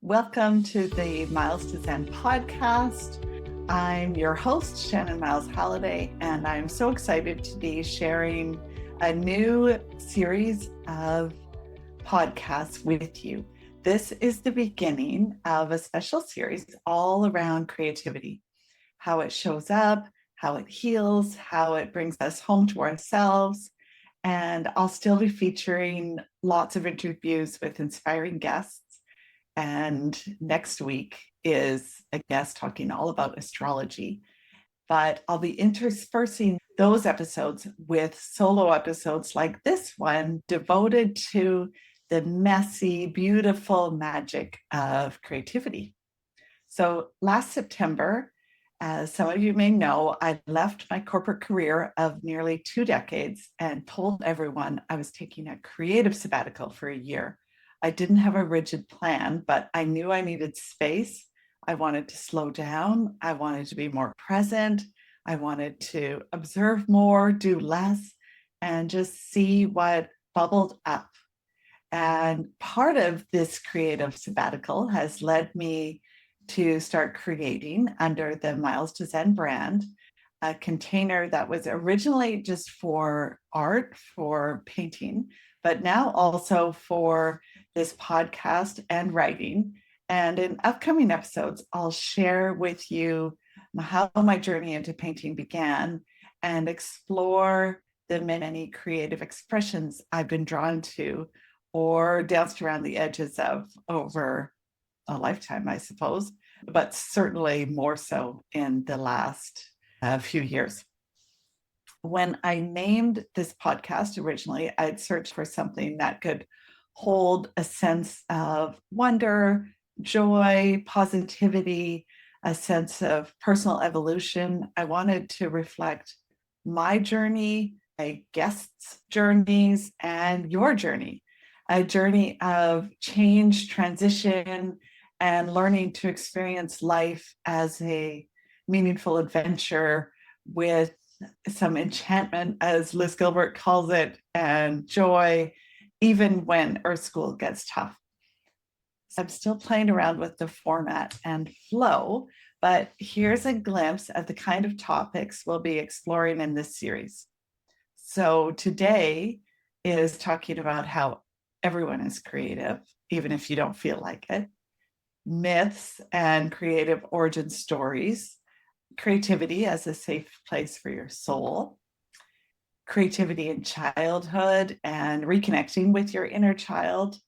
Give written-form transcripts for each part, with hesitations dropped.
Welcome to the Miles to Zen podcast. I'm your host, Shannon Miles Halliday, and I'm so excited to be sharing a new series of podcasts with you. This is the beginning of a special series all around creativity, how it shows up, how it heals, how it brings us home to ourselves. And I'll still be featuring lots of interviews with inspiring guests. And next week is a guest talking all about astrology. But I'll be interspersing those episodes with solo episodes like this one, devoted to the messy, beautiful magic of creativity. So last September, as some of you may know, I left my corporate career of nearly 2 decades and told everyone I was taking a creative sabbatical for a year. I didn't have a rigid plan, but I knew I needed space. I wanted to slow down. I wanted to be more present. I wanted to observe more, do less, and just see what bubbled up. And part of this creative sabbatical has led me to start creating under the Miles to Zen brand, a container that was originally just for art, for painting, but now also for this podcast and writing. And in upcoming episodes, I'll share with you how my journey into painting began and explore the many creative expressions I've been drawn to or danced around the edges of over a lifetime, I suppose, but certainly more so in the last few years. When I named this podcast originally, I'd searched for something that could hold a sense of wonder, joy, positivity, a sense of personal evolution. I wanted to reflect my journey, my guests' journeys, and your journey, a journey of change, transition, and learning to experience life as a meaningful adventure with some enchantment, as Liz Gilbert calls it, and joy, even when Earth School gets tough. So I'm still playing around with the format and flow, but here's a glimpse of the kind of topics we'll be exploring in this series. So today is talking about how everyone is creative, even if you don't feel like it, myths and creative origin stories, creativity as a safe place for your soul, creativity in childhood and reconnecting with your inner child,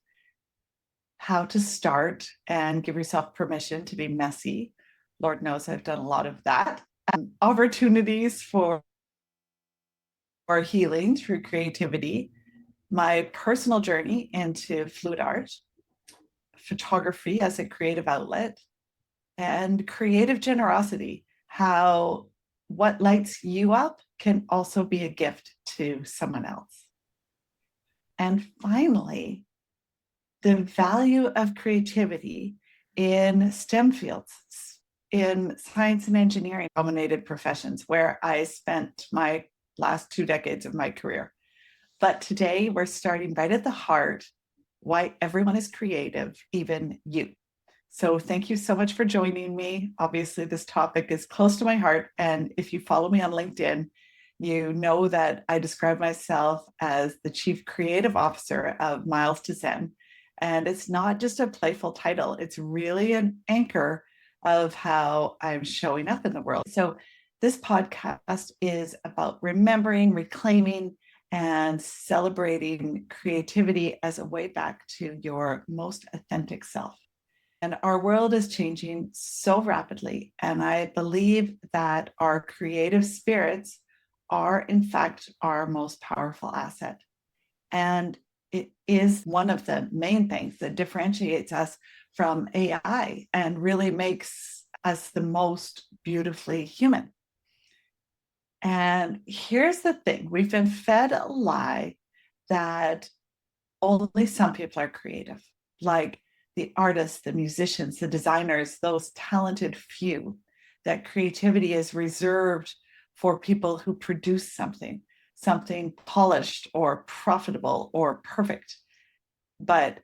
how to start and give yourself permission to be messy. Lord knows I've done a lot of that. Opportunities for healing through creativity, my personal journey into fluid art, photography as a creative outlet, and creative generosity, how what lights you up can also be a gift to someone else. And finally, the value of creativity in STEM fields, in science and engineering dominated professions, where I spent my last 2 decades of my career. But today we're starting right at the heart, why everyone is creative, even you. So thank you so much for joining me. Obviously, this topic is close to my heart. And if you follow me on LinkedIn, you know that I describe myself as the Chief Creative Officer of Miles to Zen. And it's not just a playful title, it's really an anchor of how I'm showing up in the world. So this podcast is about remembering, reclaiming, and celebrating creativity as a way back to your most authentic self. And our world is changing so rapidly. And I believe that our creative spirits are, in fact, our most powerful asset. And it is one of the main things that differentiates us from AI and really makes us the most beautifully human. And here's the thing, we've been fed a lie that only some people are creative, like the artists, the musicians, the designers, those talented few, that creativity is reserved for people who produce something polished or profitable or perfect. But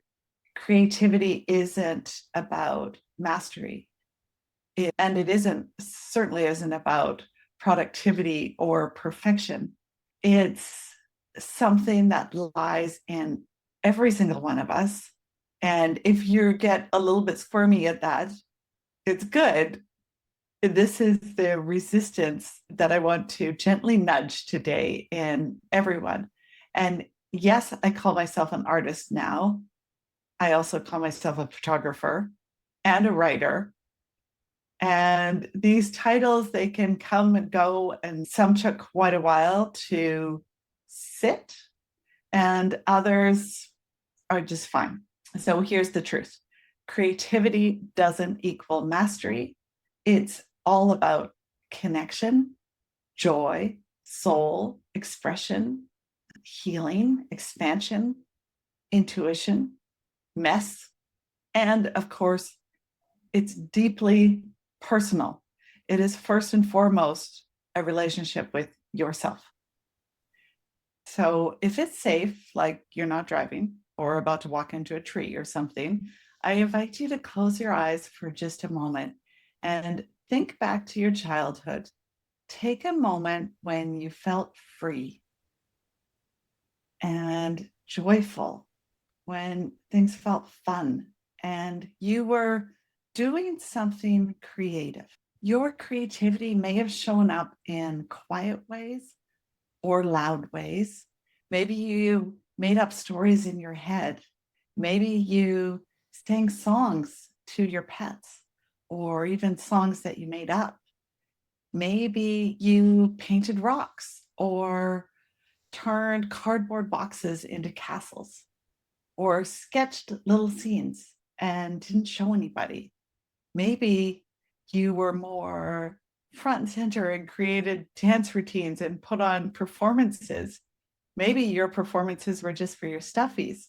Creativity isn't about mastery. And it certainly isn't about productivity or perfection. It's something that lies in every single one of us. And if you get a little bit squirmy at that, it's good. This is the resistance that I want to gently nudge today in everyone. And yes, I call myself an artist now. I also call myself a photographer and a writer. And these titles, they can come and go, and some took quite a while to sit, and others are just fine. So here's the truth: creativity doesn't equal mastery. It's all about connection, joy, soul, expression, healing, expansion, intuition, mess, and of course, it's deeply personal. It is first and foremost a relationship with yourself. So if it's safe, like you're not driving or about to walk into a tree or something, I invite you to close your eyes for just a moment and think back to your childhood. Take a moment when you felt free and joyful, when things felt fun and you were doing something creative. Your creativity may have shown up in quiet ways or loud ways. Maybe you made up stories in your head. Maybe you sang songs to your pets or even songs that you made up. Maybe you painted rocks or turned cardboard boxes into castles or sketched little scenes and didn't show anybody. Maybe you were more front and center and created dance routines and put on performances. Maybe your performances were just for your stuffies.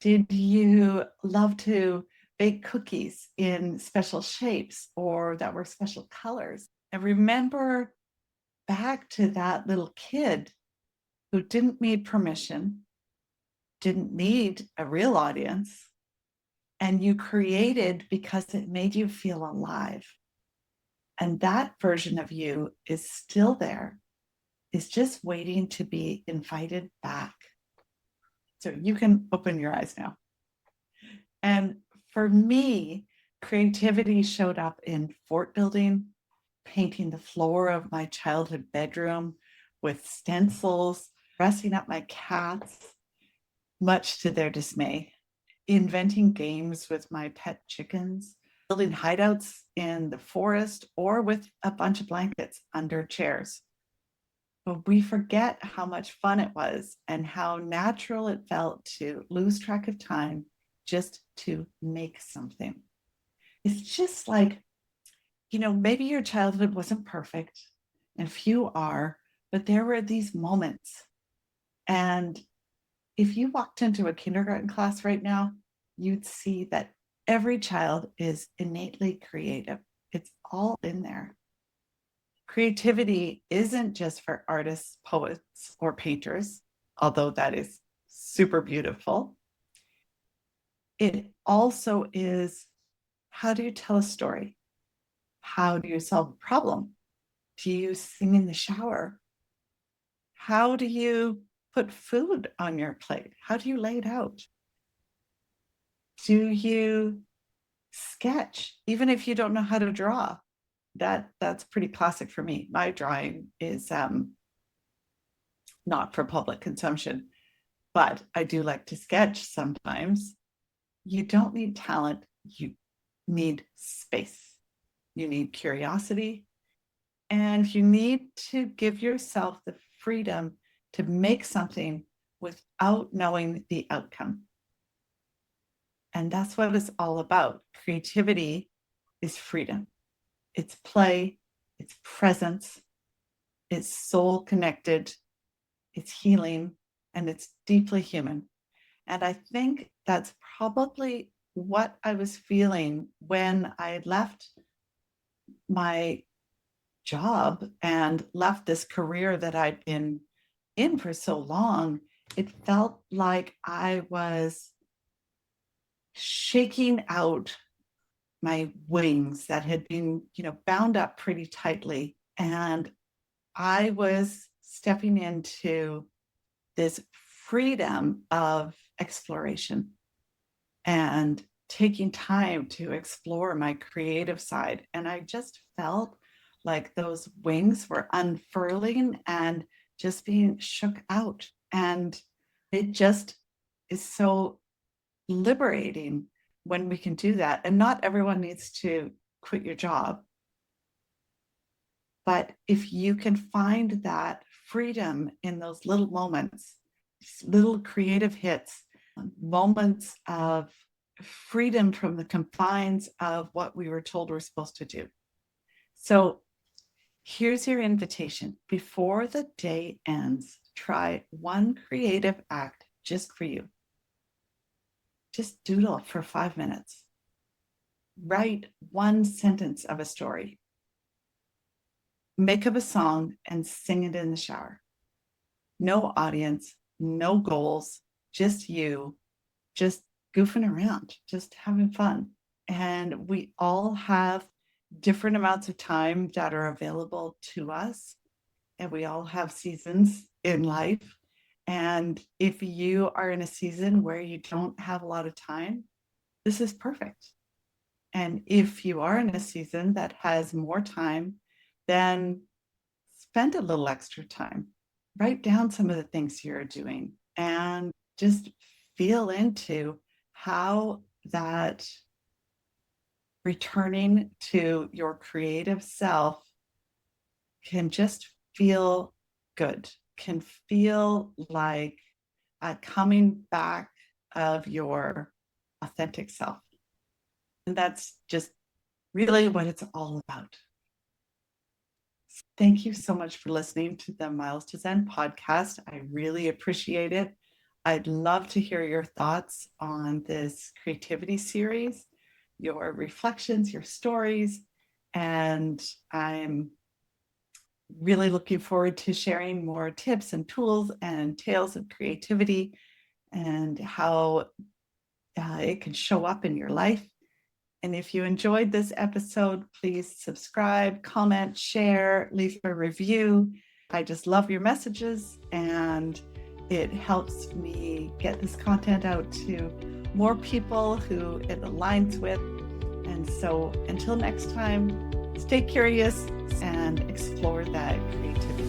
Did you love to bake cookies in special shapes or that were special colors? And remember back to that little kid who didn't need permission, didn't need a real audience, and you created because it made you feel alive. And that version of you is still there, is just waiting to be invited back. So you can open your eyes now. And for me, creativity showed up in fort building, painting the floor of my childhood bedroom with stencils, dressing up my cats, much to their dismay, inventing games with my pet chickens, building hideouts in the forest or with a bunch of blankets under chairs. But we forget how much fun it was and how natural it felt to lose track of time just to make something. It's just like, maybe your childhood wasn't perfect, and few are, but there were these moments. And if you walked into a kindergarten class right now, you'd see that every child is innately creative. It's all in there. Creativity isn't just for artists, poets, or painters, although that is super beautiful. It also is, how do you tell a story? How do you solve a problem? Do you sing in the shower? How do you put food on your plate? How do you lay it out? Do you sketch, even if you don't know how to draw? That's pretty classic for me. My drawing is not for public consumption, but I do like to sketch sometimes. You don't need talent, you need space. You need curiosity, and you need to give yourself the freedom to make something without knowing the outcome. And that's what it's all about. Creativity is freedom. It's play, it's presence, it's soul connected, it's healing, and it's deeply human. And I think that's probably what I was feeling when I left my job and left this career that I'd been in for so long. It felt like I was shaking out my wings that had been, bound up pretty tightly. And I was stepping into this freedom of exploration and taking time to explore my creative side. And I just felt like those wings were unfurling and just being shook out. And it just is so liberating when we can do that. And not everyone needs to quit your job. But if you can find that freedom in those little moments, little creative hits, moments of freedom from the confines of what we were told we're supposed to do. So here's your invitation. Before the day ends, try one creative act just for you. Just doodle for 5 minutes. Write one sentence of a story. Make up a song and sing it in the shower. No audience, no goals, just you, just goofing around, just having fun. And we all have different amounts of time that are available to us. And we all have seasons in life. And if you are in a season where you don't have a lot of time, this is perfect. And if you are in a season that has more time, then spend a little extra time. Write down some of the things you're doing and just feel into how that returning to your creative self can just feel good, can feel like a coming back of your authentic self. And that's just really what it's all about. Thank you so much for listening to the Miles to Zen podcast. I really appreciate it. I'd love to hear your thoughts on this creativity series, your reflections, your stories, and I'm really looking forward to sharing more tips and tools and tales of creativity and how it can show up in your life. And if you enjoyed this episode, please subscribe, comment, share, leave a review. I just love your messages, and it helps me get this content out to more people who it aligns with. And so until next time, stay curious and explore that creativity.